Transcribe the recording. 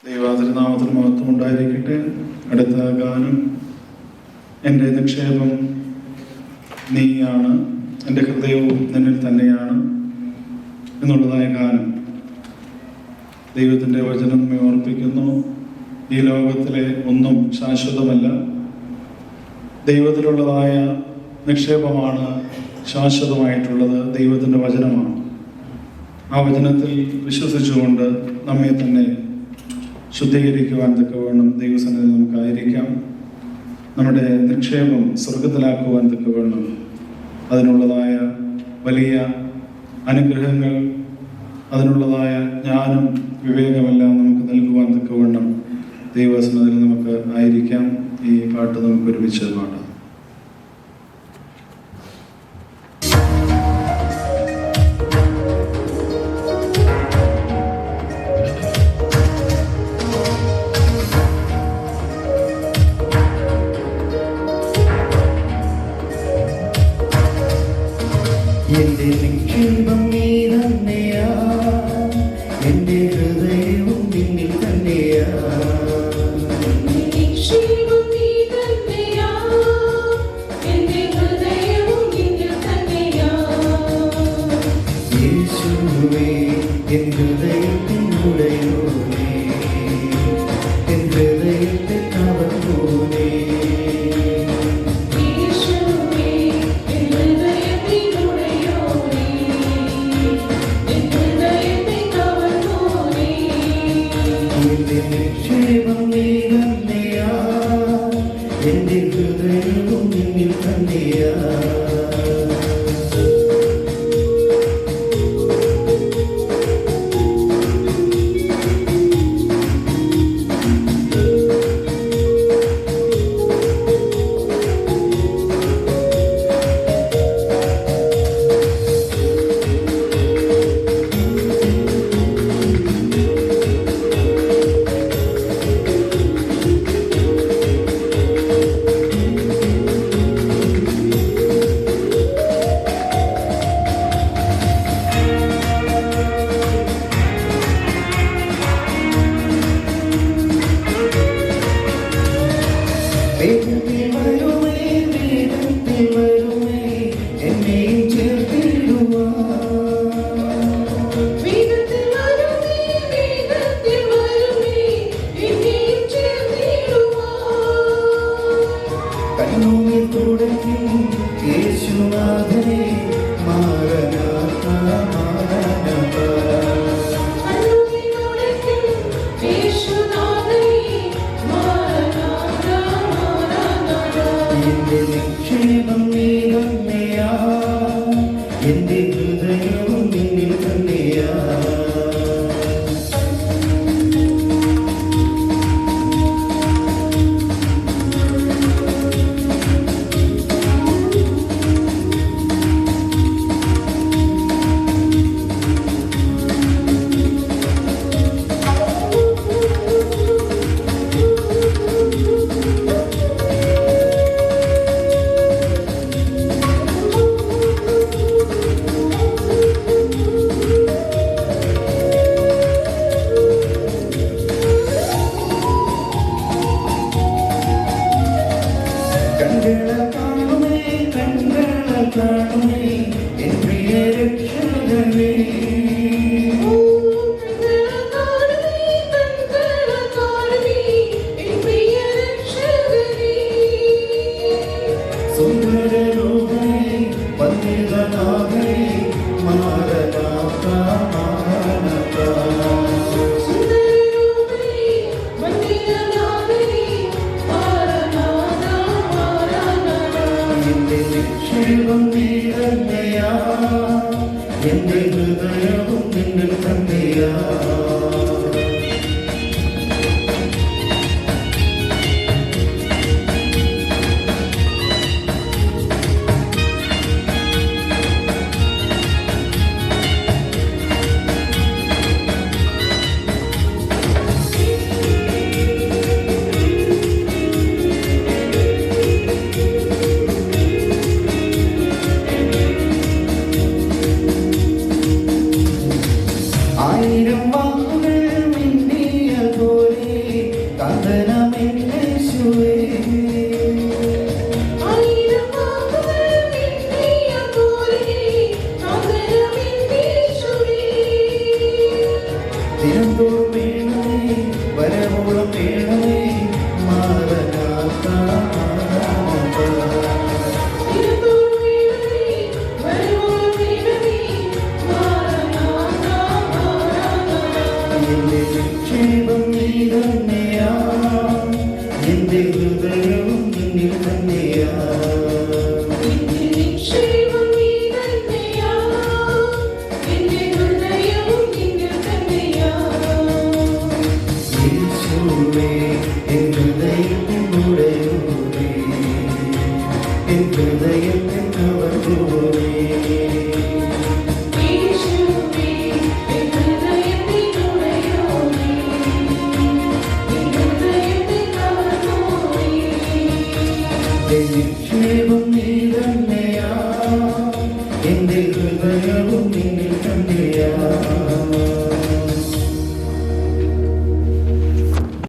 ദൈവതിരുനാമത്തിന് മഹത്വം ഉണ്ടായിരിക്കട്ടെ. അടുത്ത ഗാനം എൻ്റെ നിക്ഷേപം നീയാണ്, എൻ്റെ ഹൃദയവും നിന്നിൽ തന്നെയാണ് എന്നുള്ളതായ ഗാനം. ദൈവത്തിൻ്റെ വചനം നമ്മെ ഓർപ്പിക്കുന്നു, ഈ ലോകത്തിലെ ഒന്നും ശാശ്വതമല്ല, ദൈവത്തിലുള്ളതായ നിക്ഷേപമാണ് ശാശ്വതമായിട്ടുള്ളത്, ദൈവത്തിൻ്റെ വചനമാണ്. ആ വചനത്തിൽ വിശ്വസിച്ചുകൊണ്ട് നമ്മെ തന്നെ ശുദ്ധീകരിക്കുവാൻ തക്കവണ്ണം ദൈവസന്നിധിയിൽ നമുക്കായിരിക്കാം. നമ്മുടെ നിക്ഷേപം സ്വർഗത്തിലാക്കുവാൻ തക്കവണ്ണം അതിനുള്ളതായ വലിയ അനുഗ്രഹങ്ങൾ, അതിനുള്ളതായ ജ്ഞാനം, വിവേകമെല്ലാം നമുക്ക് നൽകുവാൻ തക്കവണ്ണം ദൈവസന്നിധിയിൽ നമുക്ക് ആയിരിക്കാം. ഈ പാട്ട് നമുക്ക് ഒരുമിച്ച് പാടാം. എന്റെ നിക്ഷേപം നീ തന്നെയാ, എന്റെ ഹൃദയവും നിന്നിൽ തന്നെയാ. നിക്ഷേപം നീ തന്നെയാ, എന്റെ ഹൃദയവും നിന്നിൽ തന്നെയാ. യേശുവേ എൻ ഹൃദയത്തിൻ ഉടയോനേ, എൻ ഹൃദയത്തെ കവർന്നോനേ. നിക്ഷേപം നീ തന്നെയാ, എന്റെ ഹൃദയവും നിന്നിൽ തന്നെയാ. നിക്ഷേപം